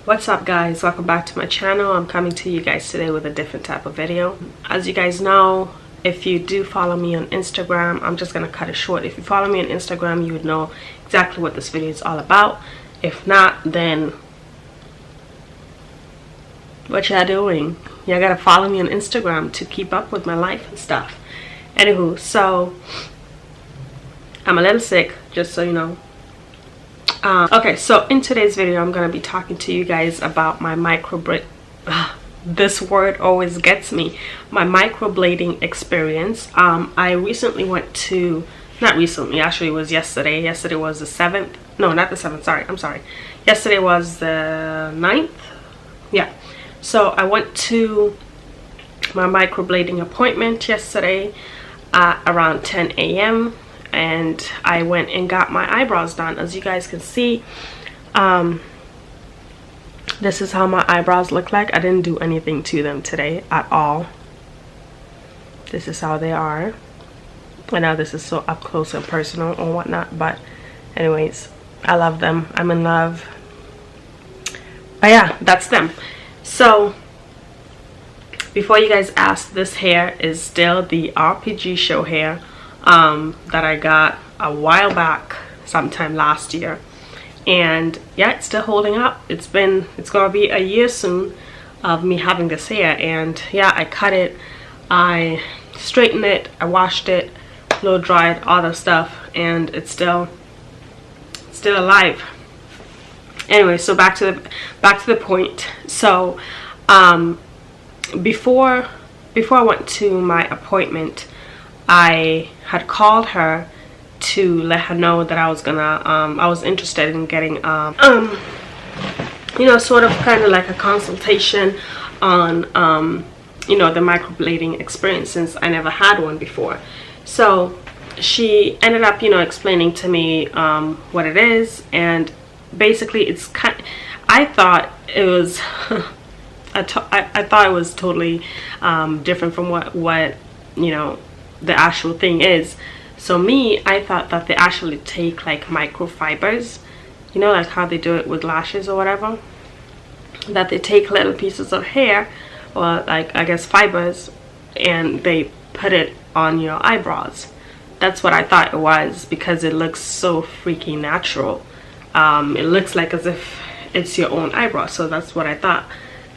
What's up guys, welcome back to my channel. I'm coming to you guys today with a different type of video. As you guys know, if you do follow me on Instagram, I'm just gonna cut it short. If you follow me on Instagram, you would know exactly what this video is all about. If not, then what y'all doing? Y'all gotta follow me on Instagram to keep up with my life and stuff. Anywho, so I'm a little sick, just so you know. Okay, so in today's video I'm going to be talking to you guys about my this word always gets me, my microblading experience. I recently went to, not recently, actually it was yesterday. Yesterday was the 7th, no, not the 7th, I'm sorry. Yesterday was the 9th, yeah. So I went to my microblading appointment yesterday at around 10 a.m. and I went and got my eyebrows done. As you guys can see, this is how my eyebrows look like. I didn't do anything to them today at all. This is how they are. I know this is so up close and personal or whatnot, but anyways, I love them. I'm in love. But yeah, that's them. So before you guys ask, this hair is still the RPG show hair that I got a while back, sometime last year, and yeah, it's still holding up. It's gonna be a year soon of me having this hair, and yeah, I cut it, I straightened it, I washed it, blow dried, all that stuff, and it's still alive. Anyway, so back to the point. So before I went to my appointment, I had called her to let her know that I was gonna I was interested in getting you know, sort of kind of like a consultation on you know, the microblading experience, since I never had one before. So she ended up, you know, explaining to me what it is, and basically it's kind of, I thought it was I thought it was totally different from what you know the actual thing is. So I thought that they actually take like microfibers, you know, like how they do it with lashes or whatever, that they take little pieces of hair, or like I guess fibers, and they put it on your eyebrows. That's what I thought it was, because it looks so freaking natural. It looks like as if it's your own eyebrow. So that's what I thought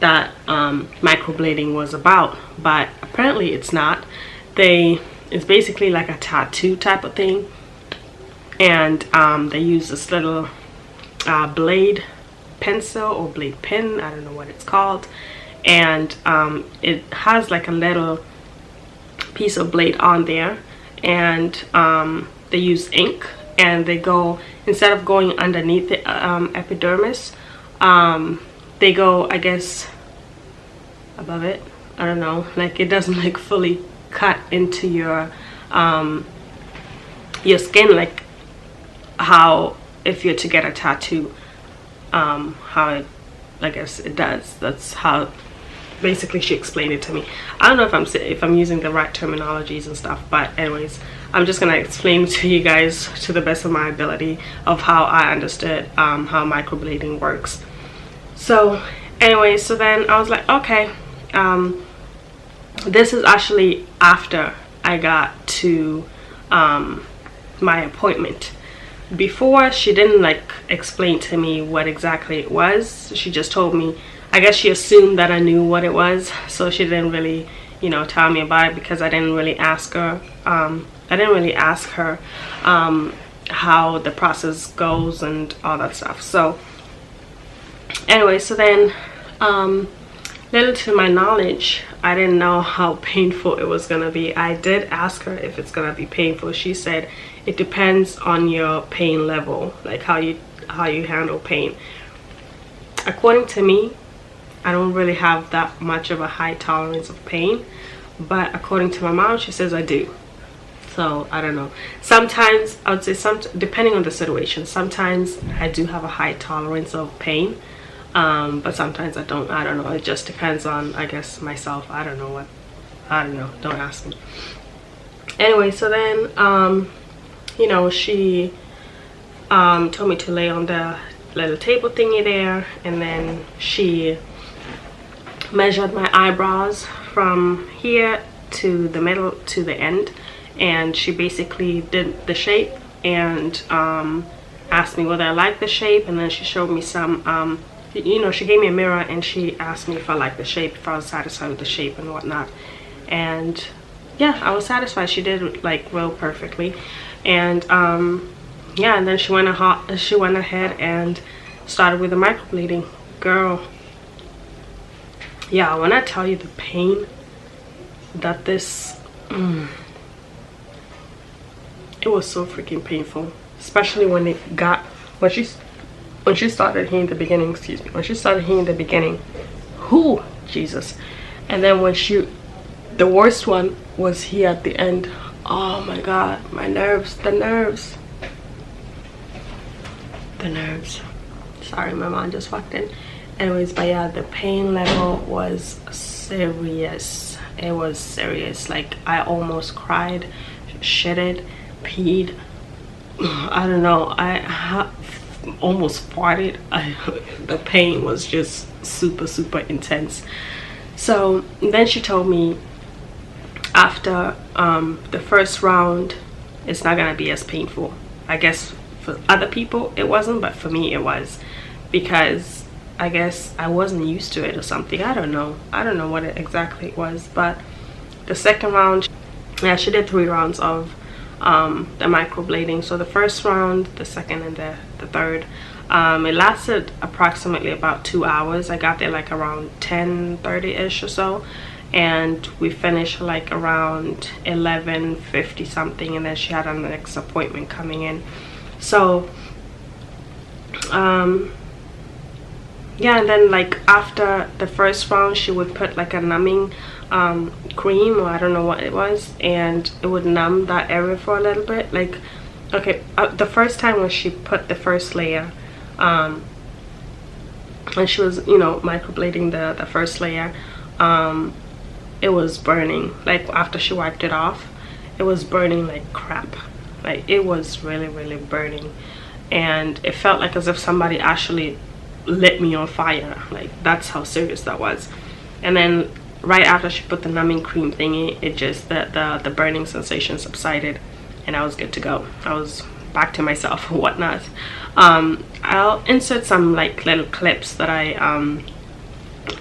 that microblading was about, but apparently it's not. It's basically like a tattoo type of thing, and they use this little blade pencil or blade pen, I don't know what it's called, and it has like a little piece of blade on there, and they use ink, and they go, instead of going underneath the epidermis, they go, I guess, above it. I don't know, like it doesn't like fully cut into your skin, like how if you're to get a tattoo, how it, I guess it does. That's how basically she explained it to me. I don't know if I'm using the right terminologies and stuff, but anyways, I'm just gonna explain to you guys to the best of my ability of how I understood how microblading works. So anyway, so then I was like, okay, this is actually after I got to my appointment. Before, she didn't like explain to me what exactly it was. She just told me, I guess she assumed that I knew what it was, so she didn't really, you know, tell me about it, because I didn't really ask her how the process goes and all that stuff. So anyway, so then little to my knowledge, I didn't know how painful it was gonna be. I did ask her if it's gonna be painful. She said it depends on your pain level, like how you handle pain. According to me, I don't really have that much of a high tolerance of pain, but according to my mom, she says I do. So I don't know. Sometimes I would say, depending on the situation, sometimes I do have a high tolerance of pain, but sometimes I don't. I don't know. It just depends on, I guess, myself. I don't know. Don't ask me. Anyway, so then you know, she told me to lay on the little table thingy there, and then she measured my eyebrows from here to the middle to the end, and she basically did the shape and asked me whether I liked the shape, and then she showed me some you know, she gave me a mirror and she asked me if I liked the shape, if I was satisfied with the shape and whatnot. And yeah, I was satisfied. She did it like real perfectly. And yeah, and then she went ahead and started with the microblading. Girl, yeah, when I tell you the pain that this it was so freaking painful, especially when it got when she started here in the beginning, excuse me, when she started here in the beginning, whoo, Jesus. And then when the worst one was here at the end. Oh my God, my nerves, the nerves. Sorry, my mom just walked in. Anyways, but yeah, the pain level was serious. It was serious. Like, I almost cried, shitted, peed. I don't know, I almost farted. The pain was just super intense. So then she told me after the first round it's not gonna be as painful. I guess for other people it wasn't, but for me it was, because I guess I wasn't used to it or something. I don't know what it exactly was. But the second round, yeah, she did 3 rounds of the microblading. So the first round, the second, and the third, it lasted approximately about 2 hours. I got there like around 10:30ish or so, and we finished like around 11:50 something, and then she had a next appointment coming in. So yeah, and then like after the first round she would put like a numbing cream, or I don't know what it was, and it would numb that area for a little bit. Like, okay, the first time when she put the first layer, when she was, you know, microblading the first layer, it was burning. Like, after she wiped it off, it was burning like crap. Like, it was really burning, and it felt like as if somebody actually lit me on fire. Like, that's how serious that was. And then right after she put the numbing cream thingy, it just, the burning sensation subsided, and I was good to go. I was back to myself and whatnot. I'll insert some like little clips that I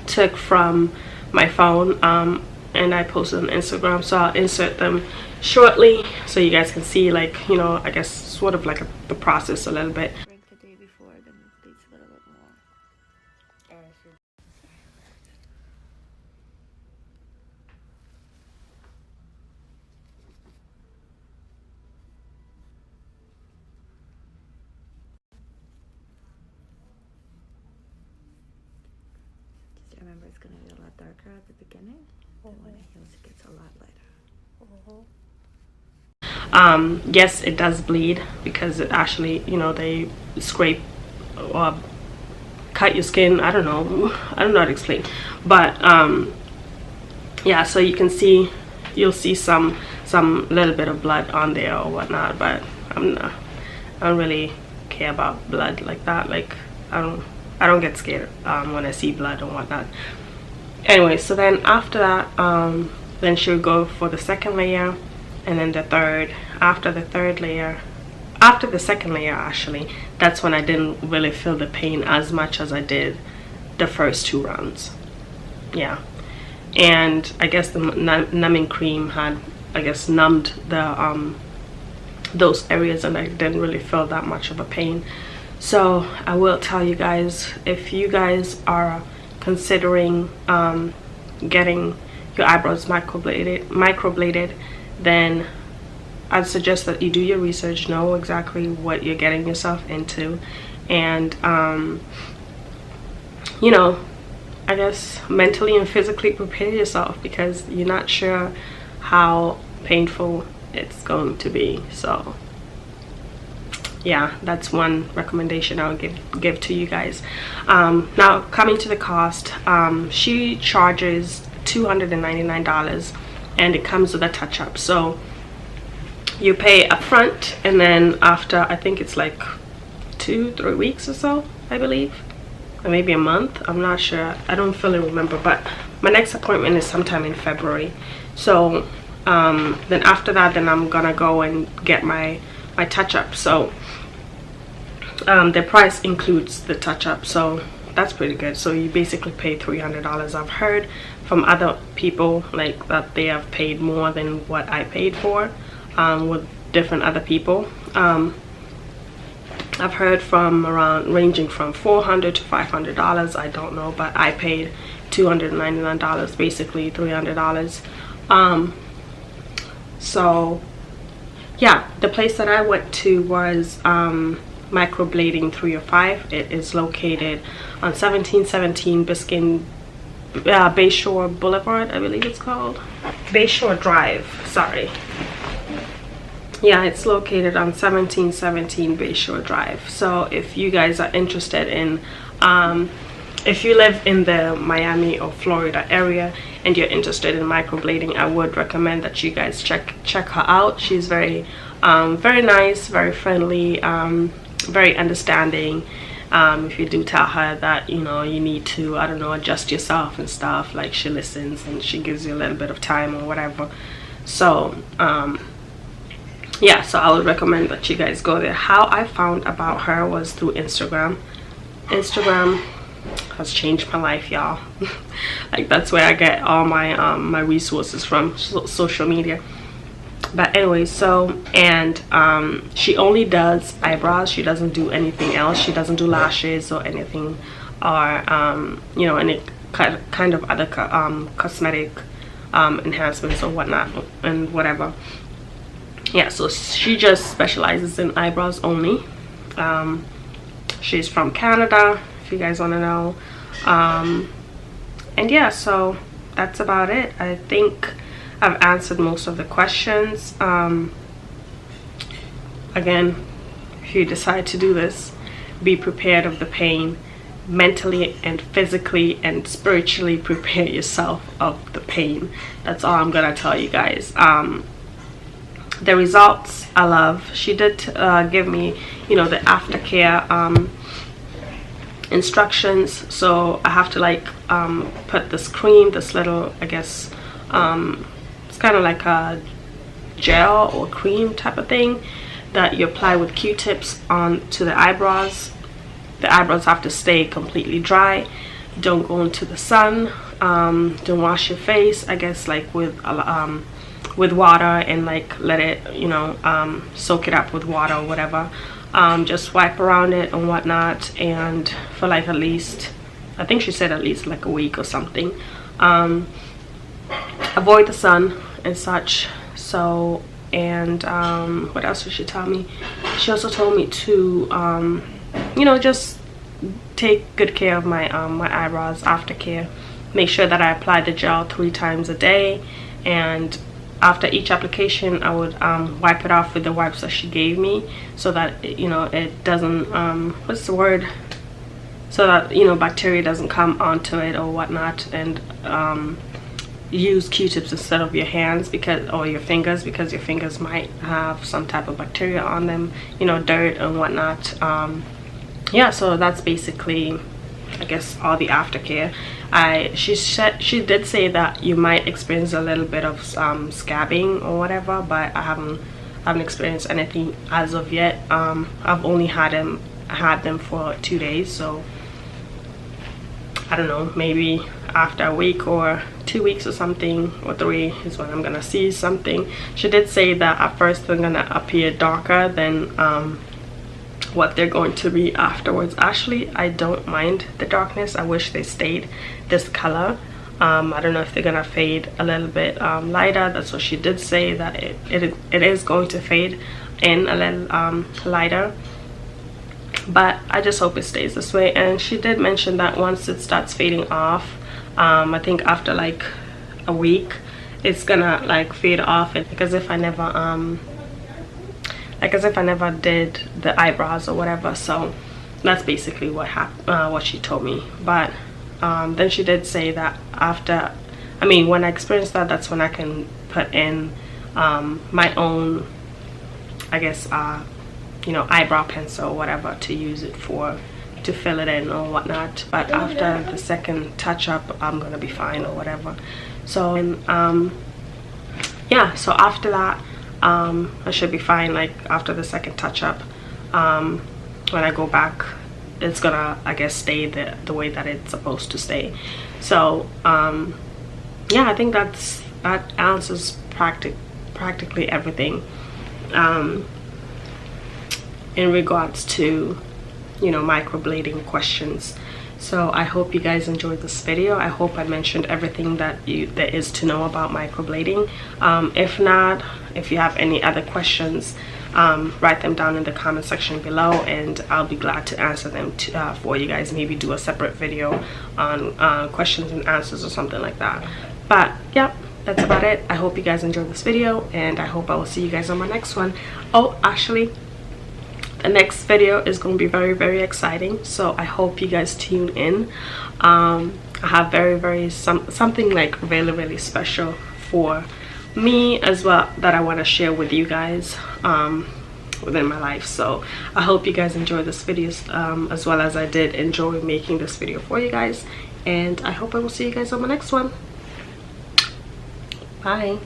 took from my phone, and I posted on Instagram, so I'll insert them shortly so you guys can see, like, you know, I guess sort of like the process a little bit. The day before, then it bleeds a little bit more. Just remember, it's gonna be a lot darker at the beginning, and when it heals, it gets a lot lighter. Yes, it does bleed, because it actually, you know, they scrape or cut your skin. I don't know how to explain, but yeah, so you can see, you'll see some little bit of blood on there or whatnot, but I don't really care about blood like that. Like, I don't get scared when I see blood and whatnot. Anyway, so then after that, then she'll go for the second layer, and then the third. After the second layer actually, that's when I didn't really feel the pain as much as I did the first 2 rounds. Yeah, and I guess the numbing cream had, I guess, numbed the those areas, and I didn't really feel that much of a pain. So I will tell you guys, if you guys are considering getting your eyebrows microbladed, then I'd suggest that you do your research, know exactly what you're getting yourself into, and you know, I guess mentally and physically prepare yourself, because you're not sure how painful it's going to be. So yeah, that's one recommendation I would give to you guys. Now, coming to the cost, she charges $299, and it comes with a touch-up. So you pay up front, and then after, I think it's like 2-3 weeks or so, I believe, or maybe a month. I'm not sure, I don't fully remember, but my next appointment is sometime in February. So then after that, then I'm gonna go and get my touch-up. So the price includes the touch-up, so that's pretty good. So you basically pay $300. I've heard from other people like that they have paid more than what I paid for with different other people. I've heard from ranging from $400 to $500. I don't know, but I paid $299, basically $300. So yeah, the place that I went to was Microblading 305. It is located on 1717 Biscayne Bayshore Boulevard, I believe it's called. Bayshore Drive, sorry. Yeah, it's located on 1717 Bayshore Drive. So if you guys are interested in, if you live in the Miami or Florida area and you're interested in microblading, I would recommend that you guys check her out. She's very nice, very friendly, very understanding. If you do tell her that, you know, you need to, I don't know, adjust yourself and stuff, like, she listens and she gives you a little bit of time or whatever. So yeah, so I would recommend that you guys go there. How I found about her was through Instagram. Instagram has changed my life, y'all. Like, that's where I get all my my resources from, social media. But anyway, so, and she only does eyebrows. She doesn't do anything else. She doesn't do lashes or anything, or you know, any kind of other cosmetic enhancements or whatnot and whatever. Yeah, so she just specializes in eyebrows only. She's from Canada, if you guys want to know. And yeah, so that's about it. I think I've answered most of the questions. Again, if you decide to do this, be prepared of the pain. Mentally and physically and spiritually prepare yourself of the pain. That's all I'm gonna tell you guys. The results I love. She did give me, you know, the aftercare instructions. So I have to like put this cream, this little, I guess it's kind of like a gel or cream type of thing that you apply with Q-tips onto the eyebrows. The eyebrows have to stay completely dry. Don't go into the sun. Don't wash your face, I guess, like with water, and like let it, you know, soak it up with water or whatever. Just wipe around it and whatnot, and for like at least, I think she said at least like a week or something. Avoid the sun and such. So, and what else did she tell me? She also told me to you know, just take good care of my my eyebrows, aftercare. Make sure that I apply the gel 3 times a day, and after each application I would wipe it off with the wipes that she gave me, so that you know, it doesn't what's the word, so that, you know, bacteria doesn't come onto it or whatnot. And use Q-tips instead of your hands, because, or your fingers, because your fingers might have some type of bacteria on them, you know, dirt and whatnot. Yeah, so that's basically, I guess, all the aftercare. She did say that you might experience a little bit of scabbing or whatever, but I haven't experienced anything as of yet. I've only had them for 2 days, so I don't know, maybe after a week or 2 weeks or something, or 3 is when I'm gonna see something. She did say that at first they're gonna appear darker than what they're going to be afterwards. Actually, I don't mind the darkness. I wish they stayed this color. I don't know if they're gonna fade a little bit lighter. That's what she did say, that it is going to fade in a little lighter, but I just hope it stays this way. And she did mention that once it starts fading off, I think after like a week, it's gonna like fade off, like as if I never did the eyebrows or whatever. So that's basically what she told me. But then she did say that after, I mean, when I experience that, that's when I can put in my own, I guess, you know, eyebrow pencil or whatever, to use it for to fill it in or whatnot, but after the second touch-up I'm gonna be fine or whatever. So yeah, so after that I should be fine. Like after the second touch-up, when I go back, it's gonna, I guess, stay the way that it's supposed to stay. So yeah, I think that answers practically everything in regards to, you know, microblading questions. So I hope you guys enjoyed this video. I hope I mentioned everything that there is to know about microblading. If not, if you have any other questions, write them down in the comment section below, and I'll be glad to answer them for you guys. Maybe do a separate video on questions and answers or something like that. But yeah, that's about it. I hope you guys enjoyed this video, and I hope I will see you guys on my next one. Oh, actually, the next video is going to be very, very exciting, so I hope you guys tune in. I have something like really, really special for me as well that I want to share with you guys within my life. So I hope you guys enjoy this video as well as I did enjoy making this video for you guys, and I hope I will see you guys on my next one. Bye.